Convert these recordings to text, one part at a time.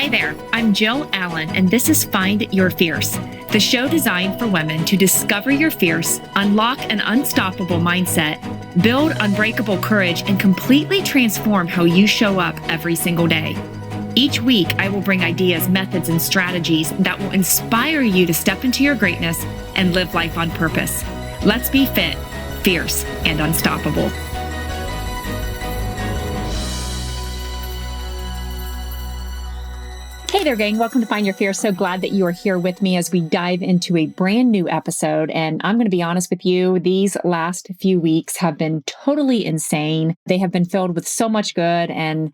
Hi there, I'm Jill Allen, and this is Find Your Fierce, the show designed for women to discover your fierce, unlock an unstoppable mindset, build unbreakable courage, and completely transform how you show up every single day. Each week, I will bring ideas, methods, and strategies that will inspire you to step into your greatness and live life on purpose. Let's be fit, fierce, and unstoppable. Hey there, gang. Welcome to Find Your Fierce. So glad that you are here with me as we dive into a brand new episode. And I'm going to be honest with you, these last few weeks have been totally insane. They have been filled with so much good and,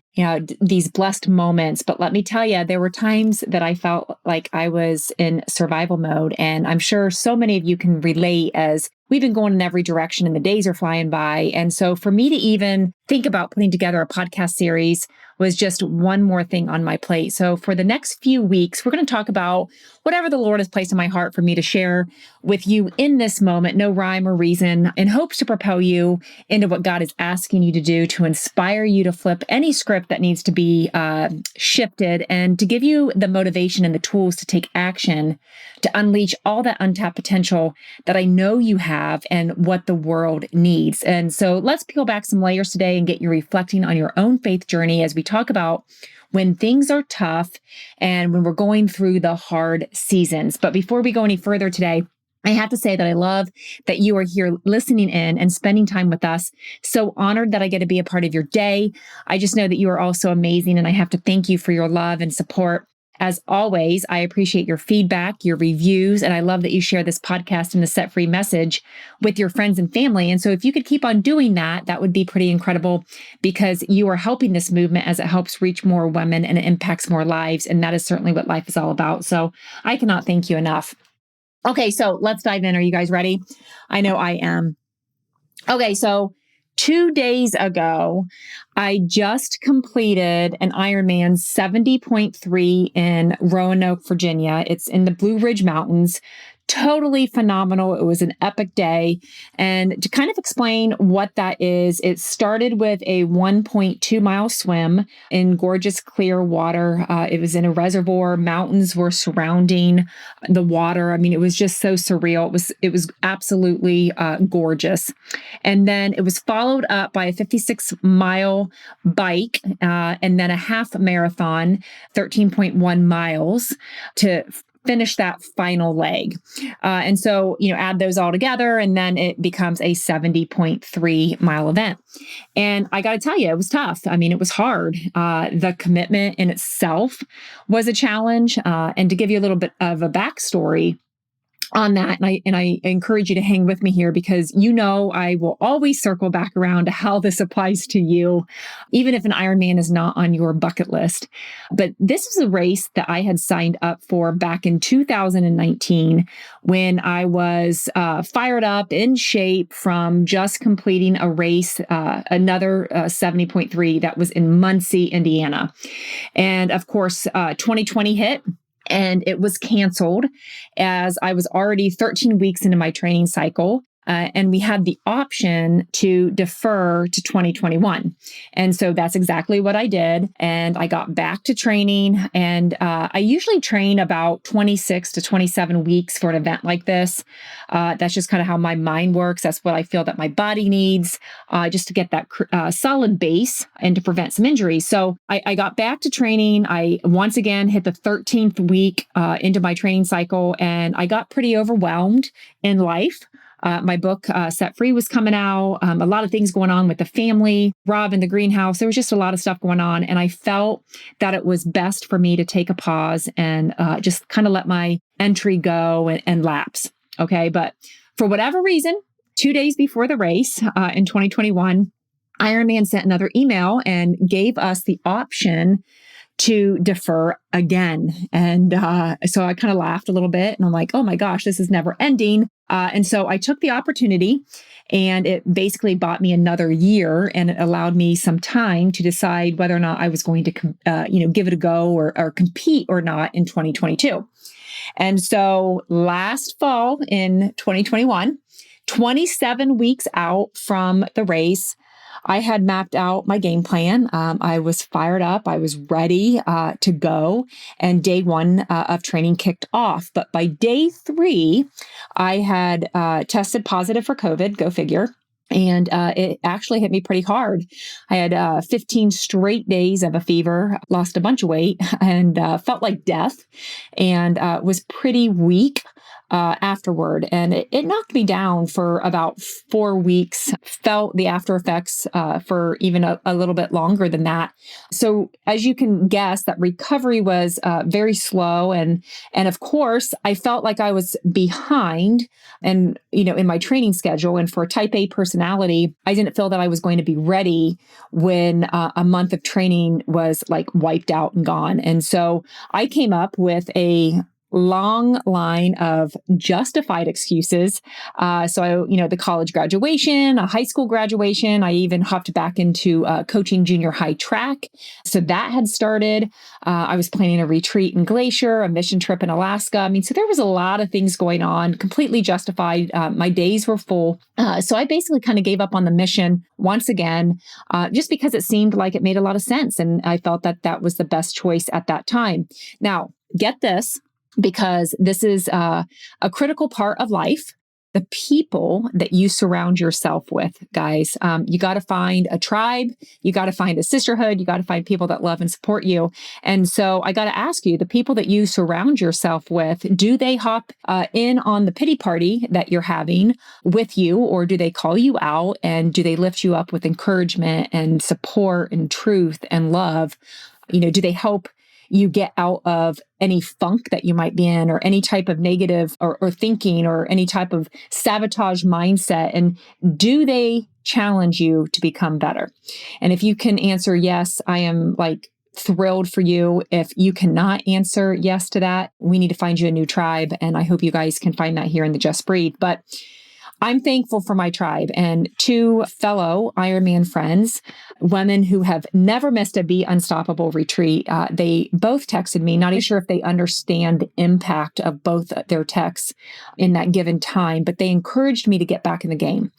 these blessed moments. But let me tell you, there were times that I felt like I was in survival mode. And I'm sure so many of you can relate as we've been going in every direction and the days are flying by. And so for me to even think about putting together a podcast series was just one more thing on my plate. So for the next few weeks, we're going to talk about whatever the Lord has placed in my heart for me to share with you in this moment, no rhyme or reason, in hopes to propel you into what God is asking you to do, to inspire you to flip any script that needs to be shifted, and to give you the motivation and the tools to take action, to unleash all that untapped potential that I know you have and what the world needs. And so let's peel back some layers today and get you reflecting on your own faith journey as we talk about when things are tough and when we're going through the hard seasons. But before we go any further today, I have to say that I love that you are here listening in and spending time with us. So honored that I get to be a part of your day. I just know that you are all so amazing, and I have to thank you for your love and support. As always, I appreciate your feedback, your reviews, and I love that you share this podcast and the Set Free message with your friends and family. And so if you could keep on doing that, that would be pretty incredible, because you are helping this movement as it helps reach more women and it impacts more lives. And that is certainly what life is all about. So I cannot thank you enough. Okay, so let's dive in. Are you guys ready? I know I am. Okay, so 2 days ago, I just completed an Ironman 70.3 in Roanoke, Virginia. It's in the Blue Ridge Mountains. Totally phenomenal. It was an epic day. And to kind of explain what that is, it started with a 1.2 mile swim in gorgeous clear water. It was in a reservoir. Mountains were surrounding the water. I mean, it was just so surreal. It was absolutely gorgeous. And then it was followed up by a 56-mile bike and then a half marathon, 13.1 miles to finish that final leg. And so, add those all together, and then it becomes a 70.3 mile event. And I got to tell you, it was tough. I mean, it was hard. The commitment in itself was a challenge. And to give you a little bit of a backstory on that, and I encourage you to hang with me here, because I will always circle back around to how this applies to you, even if an Ironman is not on your bucket list. But this is a race that I had signed up for back in 2019 when I was fired up, in shape from just completing a race, another 70.3 that was in Muncie, Indiana. And of course, 2020 hit. And it was canceled as I was already 13 weeks into my training cycle. And we had the option to defer to 2021. And so that's exactly what I did. And I got back to training. And I usually train about 26 to 27 weeks for an event like this. That's just kind of how my mind works. That's what I feel that my body needs, just to get that solid base and to prevent some injuries. So I got back to training. I once again hit the 13th week into my training cycle, and I got pretty overwhelmed in life. My book, Set Free, was coming out. A lot of things going on with the family, Rob in the greenhouse. There was just a lot of stuff going on. And I felt that it was best for me to take a pause and just kind of let my entry go and lapse. Okay. But for whatever reason, 2 days before the race in 2021, Ironman sent another email and gave us the option to defer again. And so I kind of laughed a little bit, and I'm like, oh my gosh, this is never ending. And so I took the opportunity, and it basically bought me another year, and it allowed me some time to decide whether or not I was going to, give it a go or compete or not in 2022. And so last fall in 2021, 27 weeks out from the race, I had mapped out my game plan. I was fired up. I was ready to go. And day one of training kicked off. But by day three, I had tested positive for COVID, go figure. And it actually hit me pretty hard. I had 15 straight days of a fever, lost a bunch of weight, and felt like death, and was pretty weak afterward. And it knocked me down for about 4 weeks, felt the after effects for even a little bit longer than that. So as you can guess, that recovery was very slow. And of course, I felt like I was behind and, in my training schedule. And for a type A personality, I didn't feel that I was going to be ready when a month of training was like wiped out and gone. And so I came up with a long line of justified excuses. The college graduation, a high school graduation, I even hopped back into coaching junior high track. So that had started. I was planning a retreat in Glacier, a mission trip in Alaska. I mean, so there was a lot of things going on, completely justified. My days were full. So I basically kind of gave up on the mission once again, just because it seemed like it made a lot of sense. And I felt that that was the best choice at that time. Now, get this, because this is a critical part of life. The people that you surround yourself with, guys, you got to find a tribe, you got to find a sisterhood, you got to find people that love and support you. And so I got to ask you, the people that you surround yourself with, do they hop in on the pity party that you're having with you, or do they call you out and do they lift you up with encouragement and support and truth and love? Do they help you get out of any funk that you might be in, or any type of negative or thinking, or any type of sabotage mindset? And do they challenge you to become better? And if you can answer yes, I am like thrilled for you. If you cannot answer yes to that, we need to find you a new tribe. And I hope you guys can find that here in the Just Breathe. But I'm thankful for my tribe and 2 fellow Ironman friends, women who have never missed a Be Unstoppable retreat. They both texted me, not even sure if they understand the impact of both their texts in that given time, but they encouraged me to get back in the game,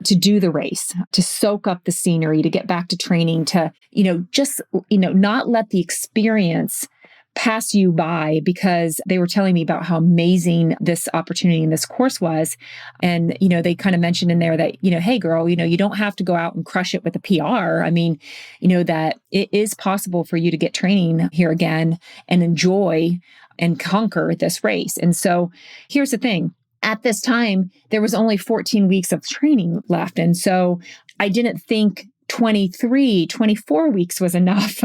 to do the race, to soak up the scenery, to get back to training, to, not let the experience pass you by, because they were telling me about how amazing this opportunity and this course was. And, they kind of mentioned in there that, hey girl, you don't have to go out and crush it with a PR. I mean, that it is possible for you to get training here again and enjoy and conquer this race. And so here's the thing. At this time, there was only 14 weeks of training left. And so I didn't think 24 weeks was enough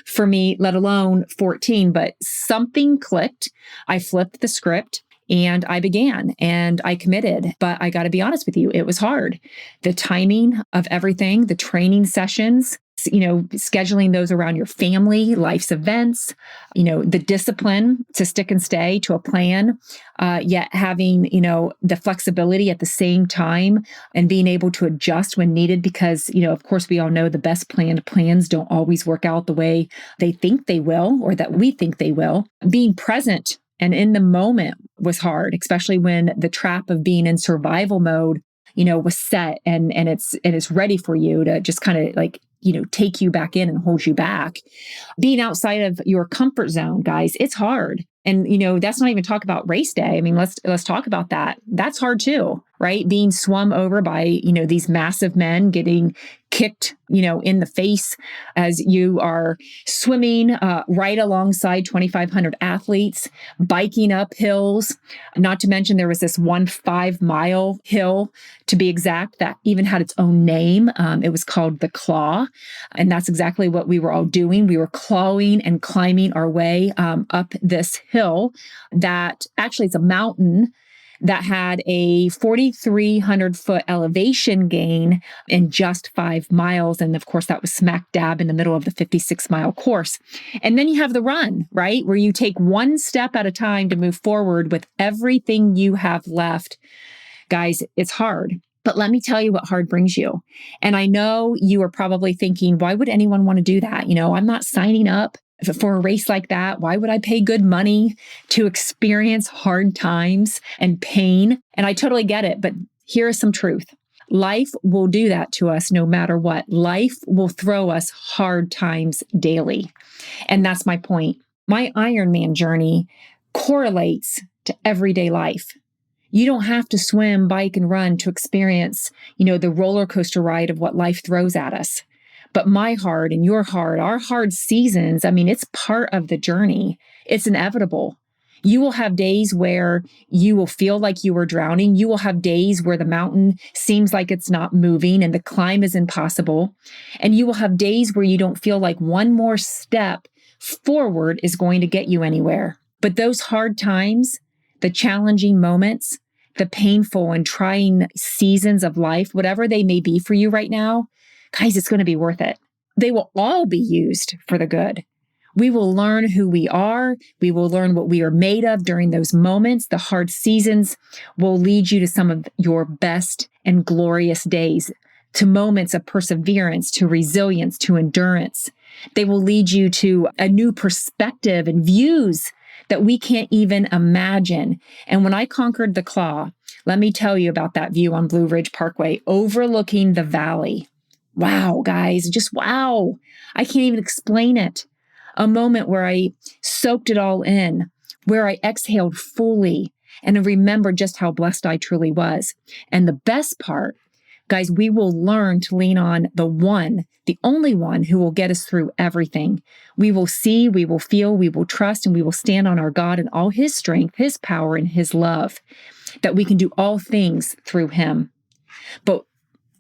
for me, let alone 14, but something clicked. I flipped the script and I began and I committed. But I got to be honest with you, it was hard. The timing of everything, the training sessions, scheduling those around your family, life's events, the discipline to stick and stay to a plan, yet having, the flexibility at the same time and being able to adjust when needed, because, of course, we all know the best planned plans don't always work out the way they think they will, or that we think they will. Being present and in the moment was hard, especially when the trap of being in survival mode, was set and it's ready for you to just kind of like, take you back in and hold you back. Being outside of your comfort zone, guys, it's hard. And, that's not even talk about race day. I mean, let's talk about that. That's hard too, right? Being swum over by, these massive men, getting kicked, in the face as you are swimming right alongside 2,500 athletes, biking up hills. Not to mention there was this 5-mile hill, to be exact, that even had its own name. It was called the Claw. And that's exactly what we were all doing. We were clawing and climbing our way up this hill that actually it's a mountain that had a 4,300 foot elevation gain in just 5 miles. And of course, that was smack dab in the middle of the 56-mile course. And then you have the run, right? Where you take one step at a time to move forward with everything you have left. Guys, it's hard. But let me tell you what hard brings you. And I know you are probably thinking, why would anyone want to do that? I'm not signing up for a race like that. Why would I pay good money to experience hard times and pain? And I totally get it. But here is some truth. Life will do that to us no matter what. Life will throw us hard times daily. And that's my point. My Ironman journey correlates to everyday life. You don't have to swim, bike, and run to experience, the roller coaster ride of what life throws at us. But my hard and your hard, our hard seasons, it's part of the journey. It's inevitable. You will have days where you will feel like you are drowning. You will have days where the mountain seems like it's not moving and the climb is impossible. And you will have days where you don't feel like one more step forward is going to get you anywhere. But those hard times, the challenging moments, the painful and trying seasons of life, whatever they may be for you right now, guys, it's going to be worth it. They will all be used for the good. We will learn who we are. We will learn what we are made of during those moments. The hard seasons will lead you to some of your best and glorious days, to moments of perseverance, to resilience, to endurance. They will lead you to a new perspective and views that we can't even imagine. And when I conquered the claw, let me tell you about that view on Blue Ridge Parkway, overlooking the valley. Wow, guys, just wow. I can't even explain it. A moment where I soaked it all in, where I exhaled fully and remembered just how blessed I truly was. And the best part, guys, we will learn to lean on the one, the only one who will get us through everything. We will see, we will feel, we will trust, and we will stand on our God and all his strength, his power, and his love, that we can do all things through him. But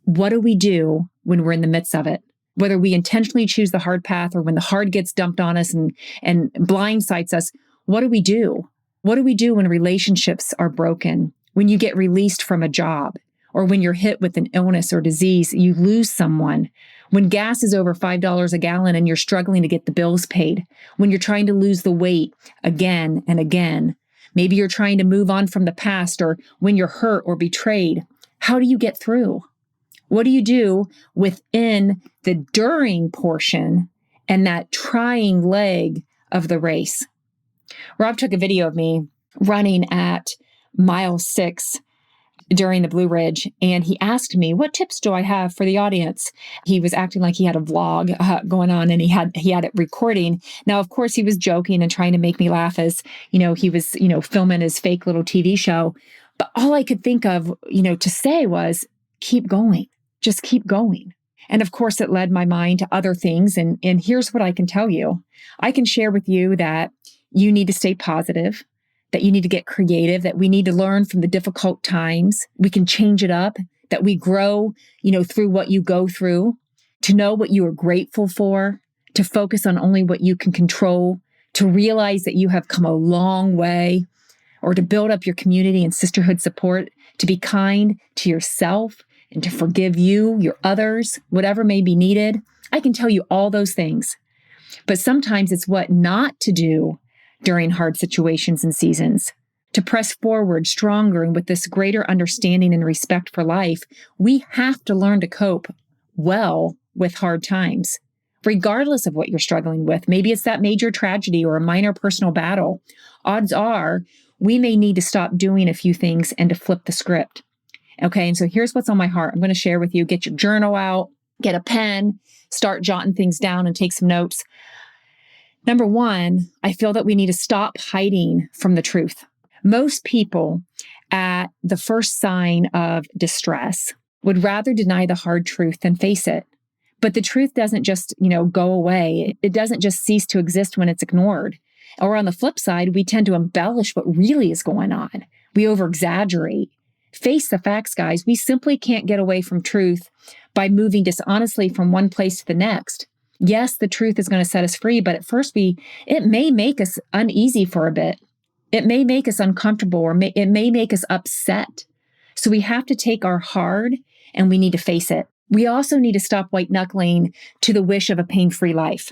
what do we do when we're in the midst of it? Whether we intentionally choose the hard path or when the hard gets dumped on us and blindsides us, what do we do? What do we do when relationships are broken? When you get released from a job? Or when you're hit with an illness or disease, you lose someone? When gas is over $5 a gallon and you're struggling to get the bills paid? When you're trying to lose the weight again and again? Maybe you're trying to move on from the past, or when you're hurt or betrayed. How do you get through? What do you do within the during portion and that trying leg of the race? Rob took a video of me running at mile 6 during the Blue Ridge, and he asked me, what tips do I have for the audience? He was acting like he had a vlog going on, and he had it recording. Now, of course, he was joking and trying to make me laugh as, he was, filming his fake little TV show. But all I could think of, to say was, keep going. Just keep going. And of course, it led my mind to other things. And here's what I can tell you. I can share with you that you need to stay positive, that you need to get creative, that we need to learn from the difficult times. We can change it up, that we grow, through what you go through, to know what you are grateful for, to focus on only what you can control, to realize that you have come a long way, or to build up your community and sisterhood support, to be kind to yourself, and to forgive you, your others, whatever may be needed. I can tell you all those things. But sometimes it's what not to do during hard situations and seasons. To press forward stronger and with this greater understanding and respect for life, we have to learn to cope well with hard times, regardless of what you're struggling with. Maybe it's that major tragedy or a minor personal battle. Odds are we may need to stop doing a few things and to flip the script. Okay, and so here's what's on my heart. I'm going to share with you. Get your journal out, get a pen, start jotting things down and take some notes. Number one, I feel that we need to stop hiding from the truth. Most people at the first sign of distress would rather deny the hard truth than face it. But the truth doesn't just, go away. It doesn't just cease to exist when it's ignored. Or on the flip side, we tend to embellish what really is going on. We over-exaggerate. Face the facts, guys. We simply can't get away from truth by moving dishonestly from one place to the next. Yes, the truth is going to set us free, but at first it may make us uneasy for a bit. It may make us uncomfortable, or it may make us upset. So we have to take our hard and we need to face it. We also need to stop white knuckling to the wish of a pain-free life.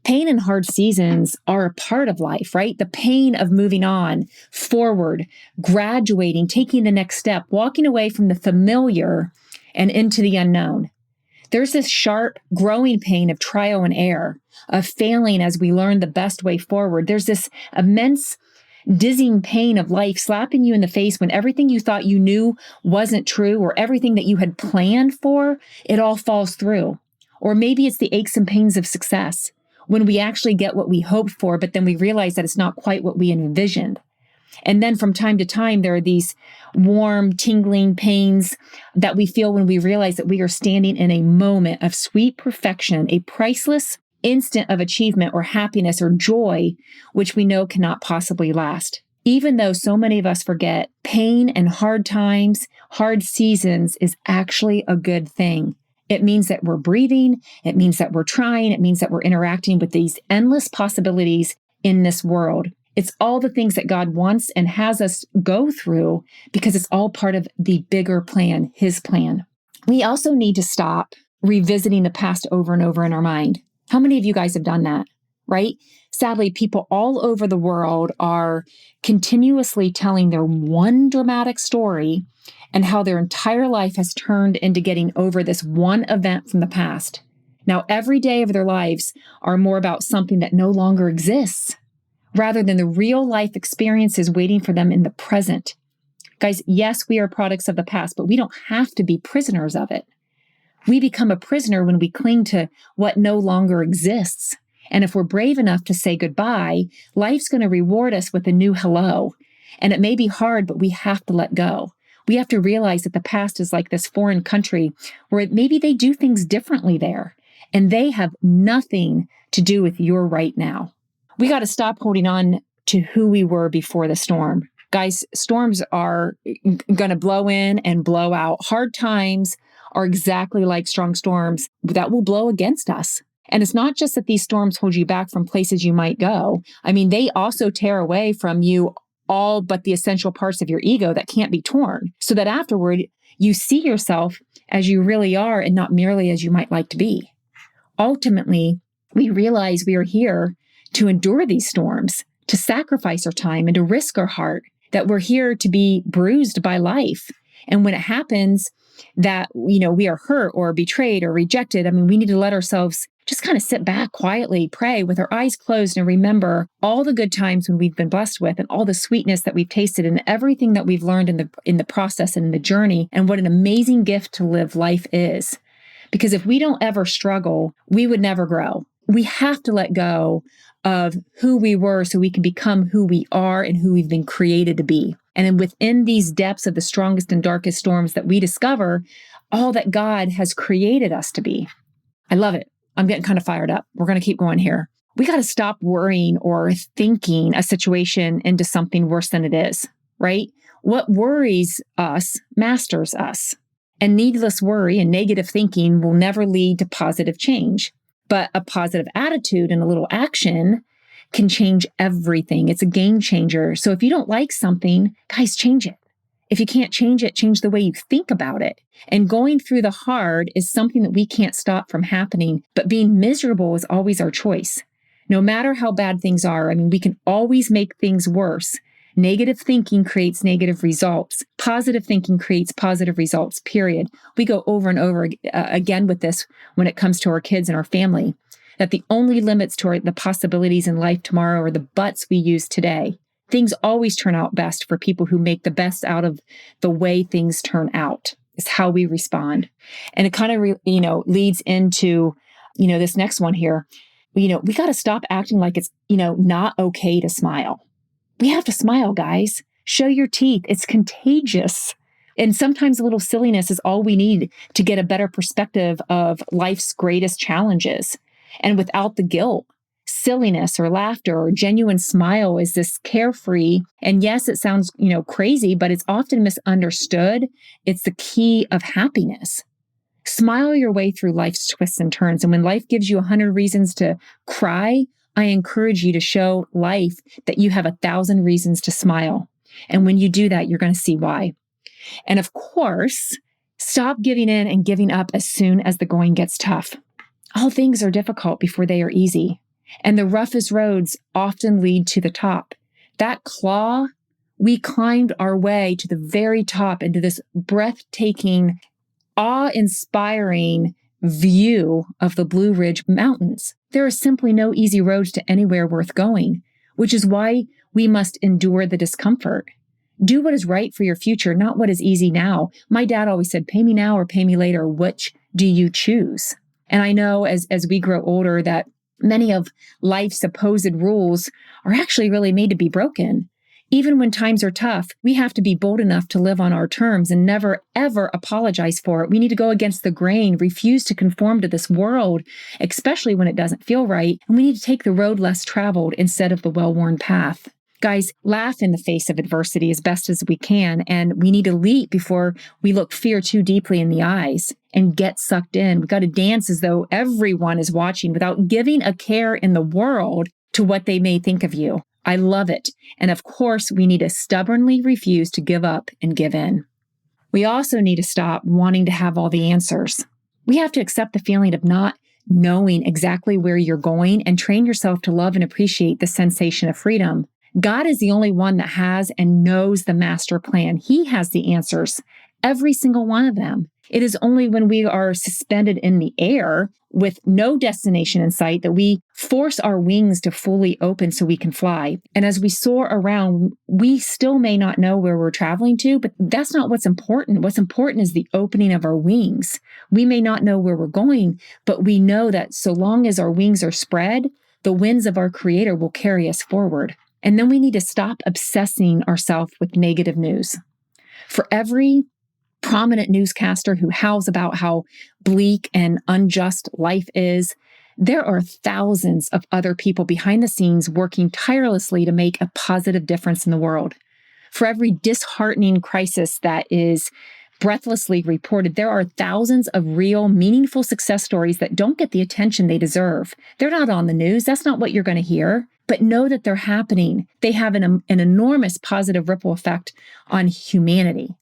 Pain and hard seasons are a part of life, right? The pain of moving on, forward, graduating, taking the next step, walking away from the familiar and into the unknown. There's this sharp, growing pain of trial and error, of failing as we learn the best way forward. There's this immense dizzying pain of life slapping you in the face when everything you thought you knew wasn't true, or everything that you had planned for, it all falls through. Or maybe it's the aches and pains of success when we actually get what we hoped for, but then we realize that it's not quite what we envisioned. And then from time to time, there are these warm, tingling pains that we feel when we realize that we are standing in a moment of sweet perfection, a priceless instant of achievement or happiness or joy, which we know cannot possibly last. Even though so many of us forget, pain and hard times, hard seasons is actually a good thing. It means that we're breathing. It means that we're trying. It means that we're interacting with these endless possibilities in this world. It's all the things that God wants and has us go through because it's all part of the bigger plan, His plan. We also need to stop revisiting the past over and over in our mind. How many of you guys have done that, right? Sadly, people all over the world are continuously telling their one dramatic story and how their entire life has turned into getting over this one event from the past. Now, every day of their lives are more about something that no longer exists, rather than the real life experiences waiting for them in the present. Guys, yes, we are products of the past, but we don't have to be prisoners of it. We become a prisoner when we cling to what no longer exists. And if we're brave enough to say goodbye, life's going to reward us with a new hello. And it may be hard, but we have to let go. We have to realize that the past is like this foreign country where maybe they do things differently there, and they have nothing to do with your right now. We got to stop holding on to who we were before the storm. Guys, storms are going to blow in and blow out. Hard times are exactly like strong storms that will blow against us. And it's not just that these storms hold you back from places you might go. I mean, they also tear away from you all but the essential parts of your ego that can't be torn, so that afterward you see yourself as you really are and not merely as you might like to be. Ultimately, we realize we are here to endure these storms, to sacrifice our time and to risk our heart, that we're here to be bruised by life. And when it happens that, we are hurt or betrayed or rejected, we need to let ourselves just kind of sit back quietly, pray with our eyes closed, and remember all the good times when we've been blessed with, and all the sweetness that we've tasted, and everything that we've learned in the process and in the journey, and what an amazing gift to live life is. Because if we don't ever struggle, we would never grow. We have to let go of who we were so we can become who we are and who we've been created to be. And then within these depths of the strongest and darkest storms that we discover all that God has created us to be. I love it. I'm getting kind of fired up. We're going to keep going here. We got to stop worrying or thinking a situation into something worse than it is, right? What worries us masters us. And needless worry and negative thinking will never lead to positive change. But a positive attitude and a little action can change everything. It's a game changer. So if you don't like something, guys, change it. If you can't change it, change the way you think about it. And going through the hard is something that we can't stop from happening, but being miserable is always our choice. No matter how bad things are, we can always make things worse. Negative thinking creates negative results. Positive thinking creates positive results, period. We go over and over again with this when it comes to our kids and our family, that the only limits to the possibilities in life tomorrow are the buts we use today. Things always turn out best for people who make the best out of the way things turn out. It's how we respond. And it kind of, leads into, this next one here. We got to stop acting like it's, not okay to smile. We have to smile, guys. Show your teeth. It's contagious. And sometimes a little silliness is all we need to get a better perspective of life's greatest challenges. And without the guilt, silliness or laughter or genuine smile is this carefree. And yes, it sounds, crazy, but it's often misunderstood. It's the key of happiness. Smile your way through life's twists and turns. And when life gives you 100 reasons to cry, I encourage you to show life that you have 1,000 reasons to smile. And when you do that, you're going to see why. And of course, stop giving in and giving up as soon as the going gets tough. All things are difficult before they are easy. And the roughest roads often lead to the top. That claw, we climbed our way to the very top into this breathtaking, awe-inspiring view of the Blue Ridge Mountains. There are simply no easy roads to anywhere worth going, which is why we must endure the discomfort. Do what is right for your future, not what is easy now. My dad always said, pay me now or pay me later. Which do you choose? And I know as we grow older that many of life's supposed rules are actually really made to be broken. Even when times are tough, we have to be bold enough to live on our terms and never, ever apologize for it. We need to go against the grain, refuse to conform to this world, especially when it doesn't feel right. And we need to take the road less traveled instead of the well-worn path. Guys, laugh in the face of adversity as best as we can, and we need to leap before we look fear too deeply in the eyes and get sucked in. We've got to dance as though everyone is watching without giving a care in the world to what they may think of you. I love it. And of course, we need to stubbornly refuse to give up and give in. We also need to stop wanting to have all the answers. We have to accept the feeling of not knowing exactly where you're going and train yourself to love and appreciate the sensation of freedom. God is the only one that has and knows the master plan. He has the answers, every single one of them. It is only when we are suspended in the air with no destination in sight that we force our wings to fully open so we can fly. And as we soar around, we still may not know where we're traveling to, but that's not what's important. What's important is the opening of our wings. We may not know where we're going, but we know that so long as our wings are spread, the winds of our Creator will carry us forward. And then we need to stop obsessing ourselves with negative news. For every prominent newscaster who howls about how bleak and unjust life is, there are thousands of other people behind the scenes working tirelessly to make a positive difference in the world. For every disheartening crisis that is breathlessly reported, there are thousands of real, meaningful success stories that don't get the attention they deserve. They're not on the news. That's not what you're going to hear. But know that they're happening. They have an enormous positive ripple effect on humanity.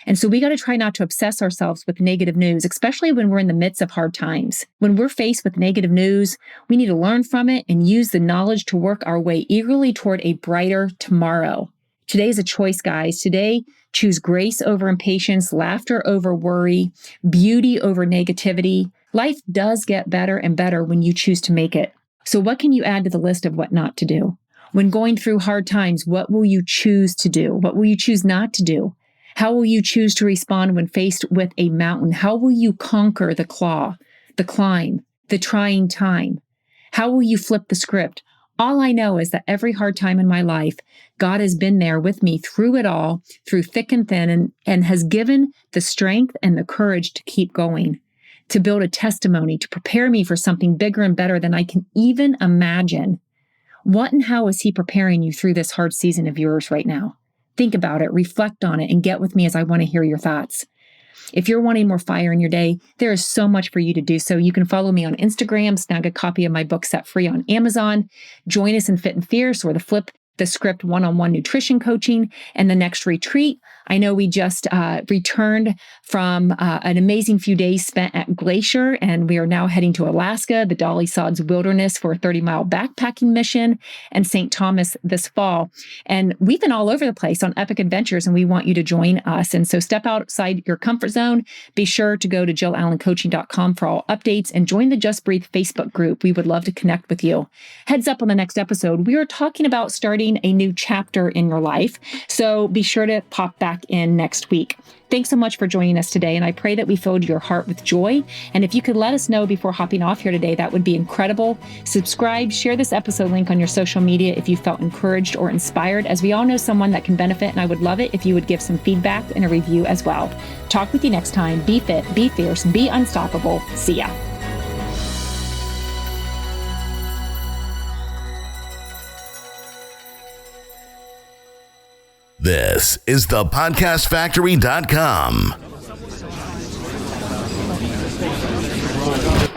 And so we got to try not to obsess ourselves with negative news, especially when we're in the midst of hard times. When we're faced with negative news, we need to learn from it and use the knowledge to work our way eagerly toward a brighter tomorrow. Today is a choice, guys. Today, choose grace over impatience, laughter over worry, beauty over negativity. Life does get better and better when you choose to make it. So what can you add to the list of what not to do? When going through hard times, what will you choose to do? What will you choose not to do? How will you choose to respond when faced with a mountain? How will you conquer the claw, the climb, the trying time? How will you flip the script? All I know is that every hard time in my life, God has been there with me through it all, through thick and thin, and has given the strength and the courage to keep going, to build a testimony, to prepare me for something bigger and better than I can even imagine. What and how is He preparing you through this hard season of yours right now? Think about it, reflect on it, and get with me as I want to hear your thoughts. If you're wanting more fire in your day, there is so much for you to do. So you can follow me on Instagram, snag a copy of my book set free on Amazon, join us in Fit and Fierce or the Flip the Script one-on-one nutrition coaching, and the next retreat. I know we just returned from an amazing few days spent at Glacier, and we are now heading to Alaska, the Dolly Sods Wilderness for a 30-mile backpacking mission, and St. Thomas this fall. And we've been all over the place on epic adventures, and we want you to join us. And so step outside your comfort zone. Be sure to go to JillAllenCoaching.com for all updates and join the Just Breathe Facebook group. We would love to connect with you. Heads up on the next episode, we are talking about starting a new chapter in your life. So be sure to pop back in next week. Thanks so much for joining us today, and I pray that we filled your heart with joy. And if you could let us know before hopping off here today, that would be incredible. Subscribe, share this episode link on your social media if you felt encouraged or inspired, as we all know someone that can benefit, and I would love it if you would give some feedback and a review as well. Talk with you next time. Be fit, be fierce, be unstoppable. See ya. This is thepodcastfactory.com.